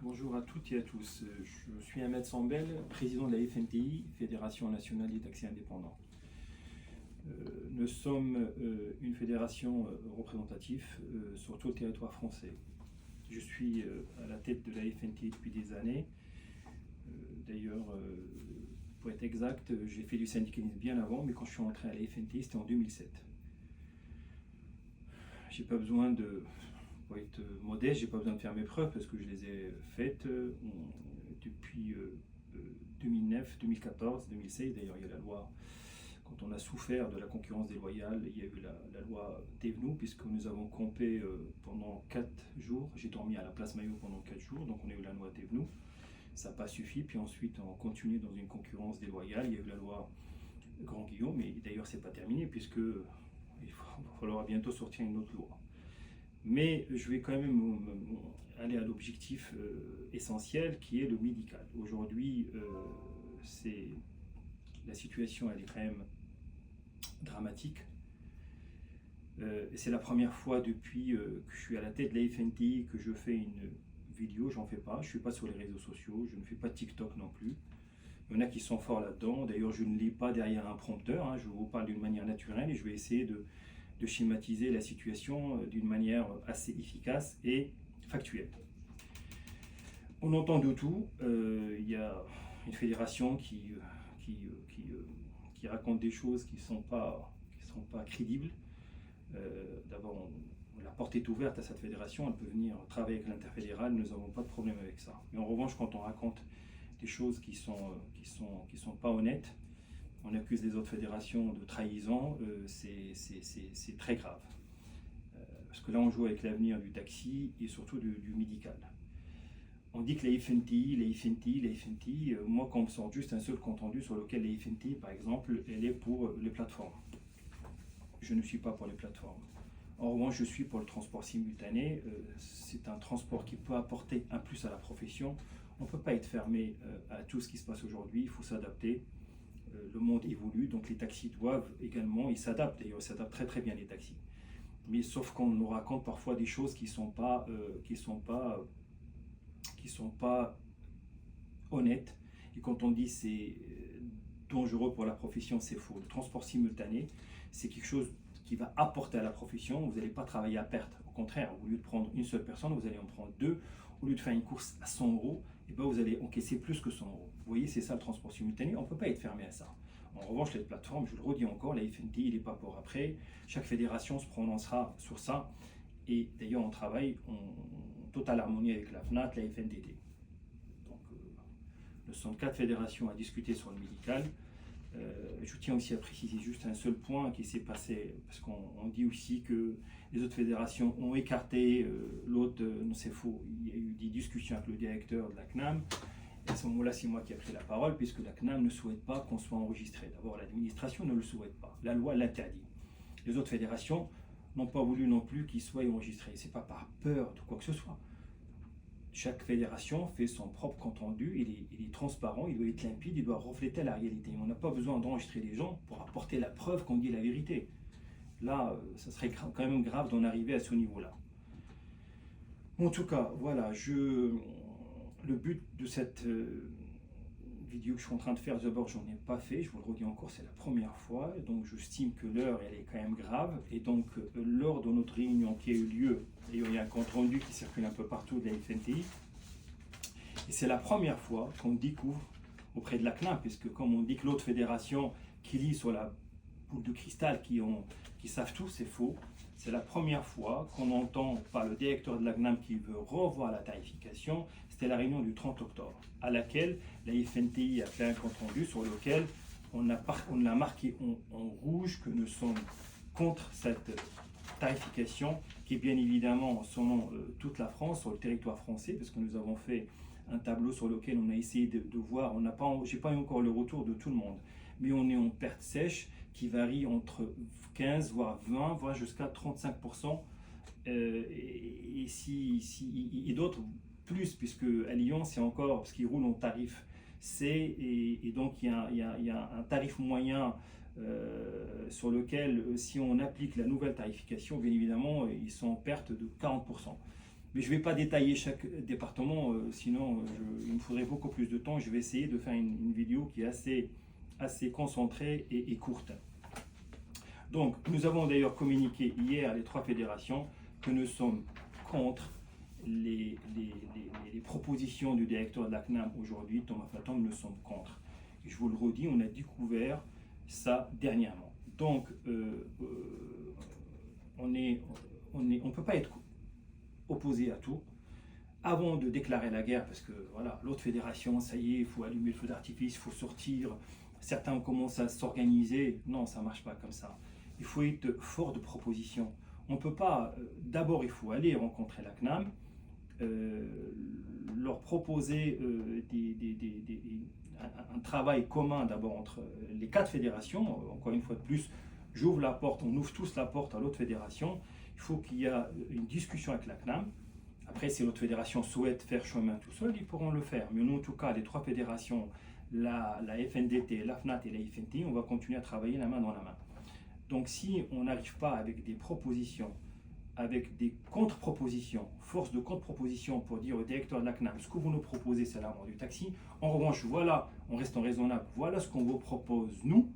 Bonjour à toutes et à tous. Je suis Ahmed Sambel, président de la FNTI, Fédération nationale des taxis indépendants. Nous sommes une fédération représentative sur tout le territoire français. Je suis à la tête de la FNTI depuis des années. D'ailleurs, pour être exact, j'ai fait du syndicalisme bien avant, mais quand je suis entré à la FNTI, c'était en 2007. J'ai pas besoin de, pour être modeste, j'ai pas besoin de faire mes preuves parce que je les ai faites depuis 2009, 2014, 2016. D'ailleurs, il y a la loi, quand on a souffert de la concurrence déloyale, il y a eu la loi Thévenoud, puisque nous avons campé pendant 4 jours. J'ai dormi à la place Maillot pendant 4 jours, donc on a eu la loi Thévenoud. Ça n'a pas suffi, puis ensuite on continue dans une concurrence déloyale. Il y a eu la loi Grand Guillaume, mais d'ailleurs c'est pas terminé, puisque il va falloir bientôt sortir une autre loi. Mais je vais quand même aller à l'objectif essentiel qui est le médical. Aujourd'hui, la situation elle est quand même dramatique. C'est la première fois depuis que je suis à la tête de la FNTI que je fais une vidéo. J'en fais pas, je ne suis pas sur les réseaux sociaux, je ne fais pas TikTok non plus. Il y en a qui sont forts là-dedans. D'ailleurs, je ne lis pas derrière un prompteur, hein. Je vous parle d'une manière naturelle et je vais essayer de schématiser la situation d'une manière assez efficace et factuelle. On entend de tout. Il y a une fédération qui raconte des choses qui ne sont pas crédibles. D'abord, la porte est ouverte à cette fédération, elle peut venir travailler avec l'interfédéral, nous n'avons pas de problème avec ça. Mais en revanche, quand on raconte des choses qui sont pas honnêtes, on accuse les autres fédérations de trahison, c'est très grave. Parce que là, on joue avec l'avenir du taxi et surtout du médical. On dit que la FNTI, moi quand on me sort juste un seul compte rendu sur lequel la FNTI, par exemple, elle est pour les plateformes. Je ne suis pas pour les plateformes. En revanche, je suis pour le transport simultané. C'est un transport qui peut apporter un plus à la profession. On ne peut pas être fermé à tout ce qui se passe aujourd'hui, il faut s'adapter. Le monde évolue, donc les taxis doivent également, ils s'adaptent, d'ailleurs ils s'adaptent très très bien les taxis. Mais sauf qu'on nous raconte parfois des choses qui sont pas honnêtes. Et quand on dit c'est dangereux pour la profession, c'est faux. Le transport simultané, c'est quelque chose qui va apporter à la profession. Vous n'allez pas travailler à perte. Au contraire, au lieu de prendre une seule personne, vous allez en prendre deux. Au lieu de faire une course à 100 euros, et ben vous allez encaisser plus que 100 euros. Vous voyez, c'est ça le transport simultané. On ne peut pas être fermé à ça. En revanche, les plateformes, je le redis encore, la FNTI, il n'est pas pour après. Chaque fédération se prononcera sur ça. Et d'ailleurs, on travaille en totale harmonie avec la FNAT, la FNDT. Donc, nous sommes 4 fédérations à discuter sur le médical. Je tiens aussi à préciser juste un seul point qui s'est passé, parce qu'on dit aussi que les autres fédérations ont écarté l'autre, non c'est faux, il y a eu des discussions avec le directeur de la CNAM, et à ce moment-là c'est moi qui ai pris la parole, puisque la CNAM ne souhaite pas qu'on soit enregistré. D'abord l'administration ne le souhaite pas, la loi l'interdit. Les autres fédérations n'ont pas voulu non plus qu'ils soient enregistrés, c'est pas par peur de quoi que ce soit. Chaque fédération fait son propre compte rendu, il est transparent, il doit être limpide, il doit refléter la réalité. On n'a pas besoin d'enregistrer les gens pour apporter la preuve qu'on dit la vérité. Là, ça serait quand même grave d'en arriver à ce niveau-là. En tout cas, voilà, le but de cette vidéo que je suis en train de faire, d'abord, j'en ai pas fait, je vous le redis encore, c'est la première fois, donc j'estime que l'heure, elle est quand même grave, et donc lors de notre réunion qui a eu lieu, il y a un compte rendu qui circule un peu partout de la FNTI, et c'est la première fois qu'on découvre auprès de la CNAM, puisque comme on dit que l'autre fédération qui lit sur la boule de cristal, qui savent tout, c'est faux. C'est la première fois qu'on entend par le directeur de la CNAM qui veut revoir la tarification. C'était la réunion du 30 octobre, à laquelle la FNTI a fait un compte rendu sur lequel on a marqué en rouge que nous sommes contre cette tarification, qui est bien évidemment selon toute la France, sur le territoire français, parce que nous avons fait un tableau sur lequel on a essayé de voir, j'ai pas eu encore le retour de tout le monde, mais on est en perte sèche qui varie entre 15 voire 20 voire jusqu'à 35%, et d'autres plus, puisque à Lyon c'est encore parce qu'ils roulent en tarif C, et donc il y a un tarif moyen sur lequel si on applique la nouvelle tarification, bien évidemment ils sont en perte de 40%. Mais je ne vais pas détailler chaque département, sinon il me faudrait beaucoup plus de temps. Je vais essayer de faire une vidéo qui est assez concentrée et courte. Donc, nous avons d'ailleurs communiqué hier, les 3 fédérations, que nous sommes contre les propositions du directeur de la CNAM aujourd'hui, Thomas Fatom, nous sommes contre. Et je vous le redis, on a découvert ça dernièrement. Donc, on ne peut pas être opposé à tout. Avant de déclarer la guerre, parce que voilà, l'autre fédération, ça y est, il faut allumer le feu d'artifice, il faut sortir, certains commencent à s'organiser. Non, ça ne marche pas comme ça. Il faut être fort de propositions. On ne peut pas, d'abord il faut aller rencontrer la CNAM, leur proposer un travail commun d'abord entre les 4 fédérations. Encore une fois de plus, j'ouvre la porte, on ouvre tous la porte à l'autre fédération. Il faut qu'il y ait une discussion avec la CNAM. Après, si l'autre fédération souhaite faire chemin tout seul, ils pourront le faire. Mais nous, en tout cas, les 3 fédérations, la FNDT, la FNAT et la IFNT, on va continuer à travailler la main dans la main. Donc si on n'arrive pas avec des propositions, avec des contre-propositions, force de contre-proposition pour dire au directeur de la CNAM, ce que vous nous proposez, c'est la mort du taxi. En revanche, voilà, en restant raisonnable, voilà ce qu'on vous propose nous.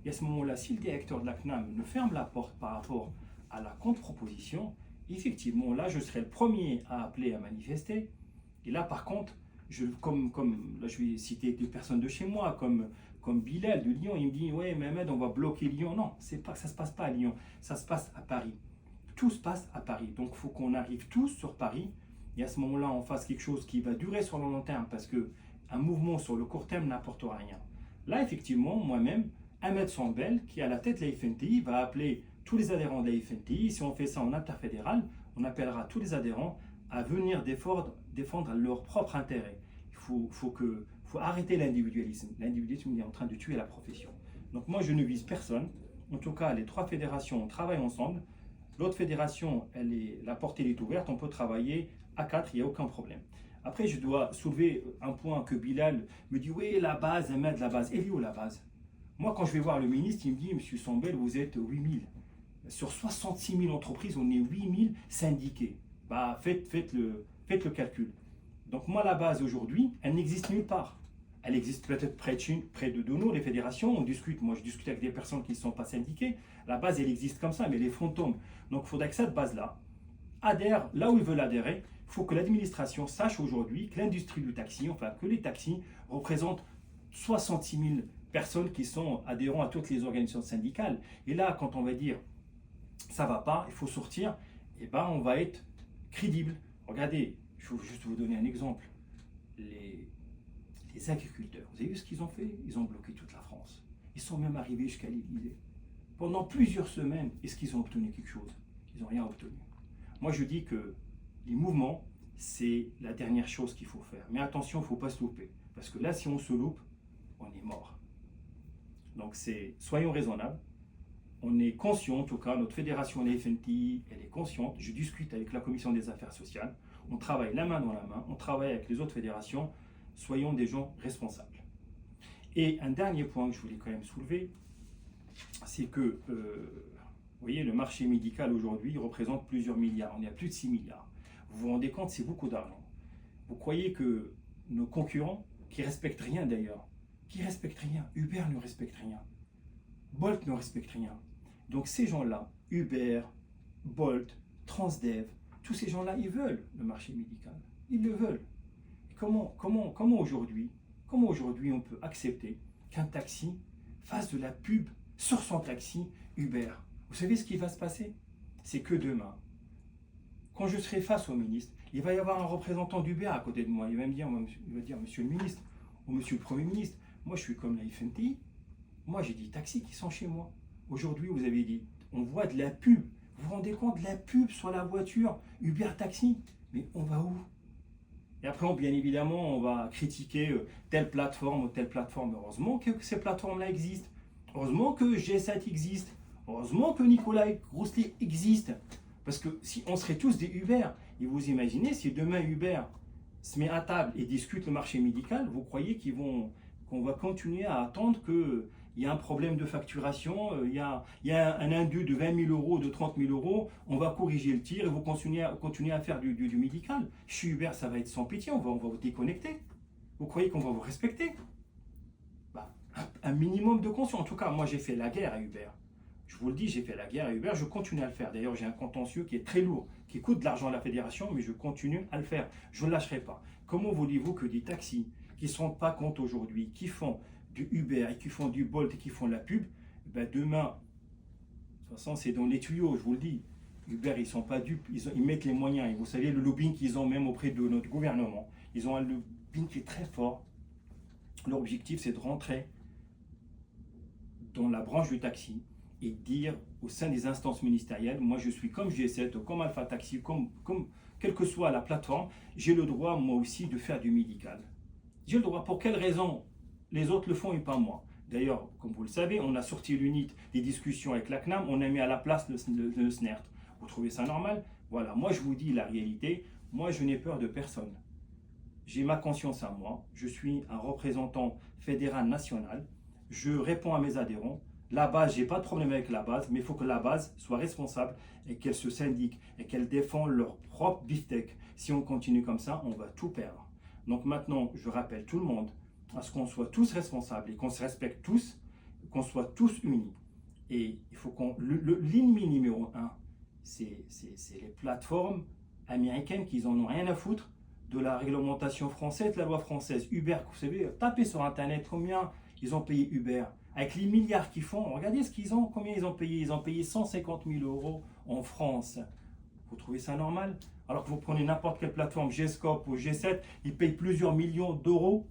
Et à ce moment-là, si le directeur de la CNAM ne ferme la porte par rapport à la contre-proposition, effectivement, là, je serai le premier à appeler à manifester. Et là, par contre, là, je vais citer des personnes de chez moi, comme Bilal de Lyon, il me dit « Ouais, Mehmed, on va bloquer Lyon. » Non, ça ne se passe pas à Lyon, ça se passe à Paris. Tout se passe à Paris. Donc, il faut qu'on arrive tous sur Paris. Et à ce moment-là, on fasse quelque chose qui va durer sur le long terme, parce qu'un mouvement sur le court terme n'apportera rien. Là, effectivement, moi-même, Ahmed Sambel, qui est à la tête de la FNTI, va appeler tous les adhérents de la FNTI. Si on fait ça en interfédéral, on appellera tous les adhérents à venir défendre leur propre intérêt. Il faut arrêter l'individualisme. L'individualisme est en train de tuer la profession. Donc moi, je ne vise personne. En tout cas, les 3 fédérations travaillent ensemble. L'autre fédération, la porte est ouverte. On peut travailler à 4, il n'y a aucun problème. Après, je dois soulever un point que Bilal me dit « Oui, la base, Ahmed, la base. » Elle est où la base? Moi, quand je vais voir le ministre, il me dit « Monsieur Sambel, vous êtes 8000. Sur 66 000 entreprises, on est 8000 syndiqués. » Bah, faites le calcul. Donc moi, la base aujourd'hui, elle n'existe nulle part. Elle existe peut-être près de nous, les fédérations. On discute, moi je discute avec des personnes qui ne sont pas syndiquées. La base, elle existe comme ça, mais les fantômes. Donc il faudrait que cette base-là adhère là où ils veulent adhérer. Il faut que l'administration sache aujourd'hui que l'industrie du taxi, enfin que les taxis représentent 66 000 personnes qui sont adhérents à toutes les organisations syndicales. Et là, quand on va dire ça ne va pas, il faut sortir, et ben on va être crédible. Regardez, je vais juste vous donner un exemple. Les agriculteurs, vous avez vu ce qu'ils ont fait? Ils ont bloqué toute la France. Ils sont même arrivés jusqu'à l'Élysée. Pendant plusieurs semaines, est-ce qu'ils ont obtenu quelque chose? Ils n'ont rien obtenu. Moi, je dis que les mouvements, c'est la dernière chose qu'il faut faire. Mais attention, il ne faut pas se louper. Parce que là, si on se loupe, on est mort. Donc, soyons raisonnables. On est conscient, en tout cas, notre fédération, la FNTI, elle est consciente. Je discute avec la commission des affaires sociales. On travaille la main dans la main. On travaille avec les autres fédérations. Soyons des gens responsables. Et un dernier point que je voulais quand même soulever, c'est que, vous voyez, le marché médical aujourd'hui représente plusieurs milliards. On est à plus de 6 milliards. Vous vous rendez compte, c'est beaucoup d'argent. Vous croyez que nos concurrents, qui ne respectent rien d'ailleurs, qui ne respectent rien, Uber ne respecte rien, Bolt ne respecte rien. Donc ces gens-là, Uber, Bolt, Transdev, tous ces gens-là, ils veulent le marché médical. Ils le veulent. Et comment aujourd'hui on peut accepter qu'un taxi fasse de la pub sur son taxi Uber? Vous savez ce qui va se passer? C'est que demain, quand je serai face au ministre, il va y avoir un représentant d'Uber à côté de moi. Il va me dire, Monsieur le ministre ou Monsieur le Premier ministre, moi je suis comme la FNTI. Moi, j'ai des taxis qui sont chez moi. Aujourd'hui, vous avez dit, on voit de la pub. Vous vous rendez compte de la pub sur la voiture Uber Taxi? Mais on va où? Et après, bien évidemment, on va critiquer telle plateforme ou telle plateforme. Heureusement que ces plateformes-là existent. Heureusement que G7 existe. Heureusement que Nicolas Rousselet existe. Parce que si on serait tous des Uber, et vous imaginez, si demain Uber se met à table et discute le marché médical, vous croyez qu'on va continuer à attendre que il y a un problème de facturation, il y a un indu de 20 000 euros, de 30 000 euros, on va corriger le tir et vous continuez à faire du médical. Chez Uber, ça va être sans pitié, on va vous déconnecter. Vous croyez qu'on va vous respecter? Bah, un minimum de conscience. En tout cas, moi j'ai fait la guerre à Uber. Je vous le dis, j'ai fait la guerre à Uber, je continue à le faire. D'ailleurs, j'ai un contentieux qui est très lourd, qui coûte de l'argent à la fédération, mais je continue à le faire. Je ne lâcherai pas. Comment voulez-vous que des taxis qui ne se rendent pas compte aujourd'hui, qui font du Uber et qui font du Bolt et qui font de la pub, ben demain, de toute façon, c'est dans les tuyaux, je vous le dis. Uber, ils ne sont pas dupes, ils mettent les moyens. Et vous savez, le lobbying qu'ils ont même auprès de notre gouvernement, ils ont un lobbying qui est très fort. Leur objectif, c'est de rentrer dans la branche du taxi et dire au sein des instances ministérielles, moi je suis comme G7, comme Alpha Taxi, quelle que soit la plateforme, j'ai le droit moi aussi de faire du médical. J'ai le droit. Pour quelle raison les autres le font et pas moi? D'ailleurs, comme vous le savez, on a sorti l'UNIT des discussions avec la CNAM, on a mis à la place le SNERT. Vous trouvez ça normal? Voilà, moi je vous dis la réalité, moi je n'ai peur de personne. J'ai ma conscience à moi, je suis un représentant fédéral national, je réponds à mes adhérents. La base, j'ai pas de problème avec la base, mais il faut que la base soit responsable et qu'elle se syndique et qu'elle défend leur propre beefsteak. Si on continue comme ça, on va tout perdre. Donc maintenant, je rappelle tout le monde à ce qu'on soit tous responsables et qu'on se respecte tous, qu'on soit tous unis. Et il faut qu'on... L'ennemi numéro un, c'est les plateformes américaines qui en ont rien à foutre de la réglementation française, de la loi française. Uber, vous savez, tapez sur Internet combien ils ont payé Uber. Avec les milliards qu'ils font, regardez ce qu'ils ont, combien ils ont payé. Ils ont payé 150 000 euros en France. Vous trouvez ça normal? Alors que vous prenez n'importe quelle plateforme, G-Scope ou G7, ils payent plusieurs millions d'euros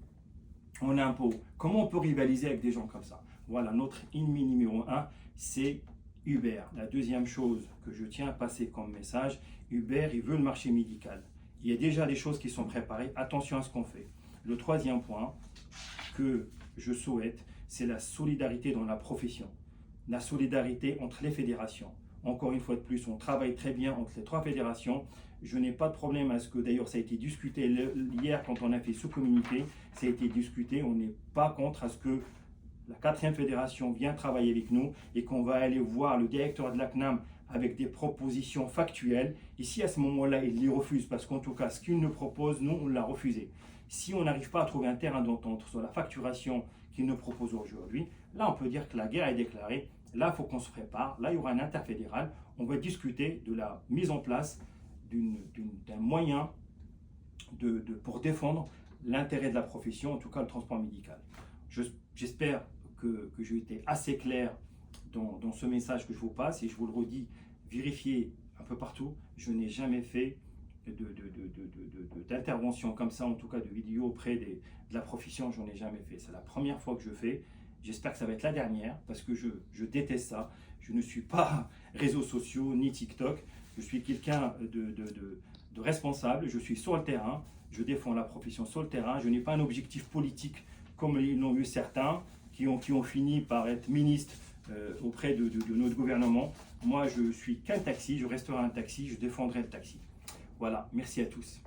en impôts. Comment on peut rivaliser avec des gens comme ça? Voilà, notre ennemi numéro un, c'est Uber. La deuxième chose que je tiens à passer comme message, Uber, il veut le marché médical. Il y a déjà des choses qui sont préparées. Attention à ce qu'on fait. Le troisième point que je souhaite, c'est la solidarité dans la profession. La solidarité entre les fédérations. Encore une fois de plus, on travaille très bien entre les trois fédérations. Je n'ai pas de problème à ce que, d'ailleurs, ça a été discuté hier quand on a fait sous-communiqué, ça a été discuté. On n'est pas contre à ce que la 4e fédération vienne travailler avec nous et qu'on va aller voir le directeur de la CNAM avec des propositions factuelles. Et si à ce moment-là, il les refuse, parce qu'en tout cas, ce qu'il nous propose, nous, on l'a refusé. Si on n'arrive pas à trouver un terrain d'entente sur la facturation qu'il nous propose aujourd'hui, là, on peut dire que la guerre est déclarée. Là, il faut qu'on se prépare. Là, il y aura un interfédéral. On va discuter de la mise en place d'un moyen pour défendre l'intérêt de la profession, en tout cas le transport médical. J'espère que j'ai été assez clair dans ce message que je vous passe et je vous le redis, vérifiez un peu partout. Je n'ai jamais fait d'intervention comme ça, en tout cas de vidéo auprès de la profession, j'en ai jamais fait. C'est la première fois que je fais. J'espère que ça va être la dernière parce que je déteste ça. Je ne suis pas réseaux sociaux ni TikTok. Je suis quelqu'un de responsable. Je suis sur le terrain. Je défends la profession sur le terrain. Je n'ai pas un objectif politique comme ils l'ont eu certains qui ont fini par être ministres auprès de notre gouvernement. Moi, je suis qu'un taxi. Je resterai un taxi. Je défendrai le taxi. Voilà. Merci à tous.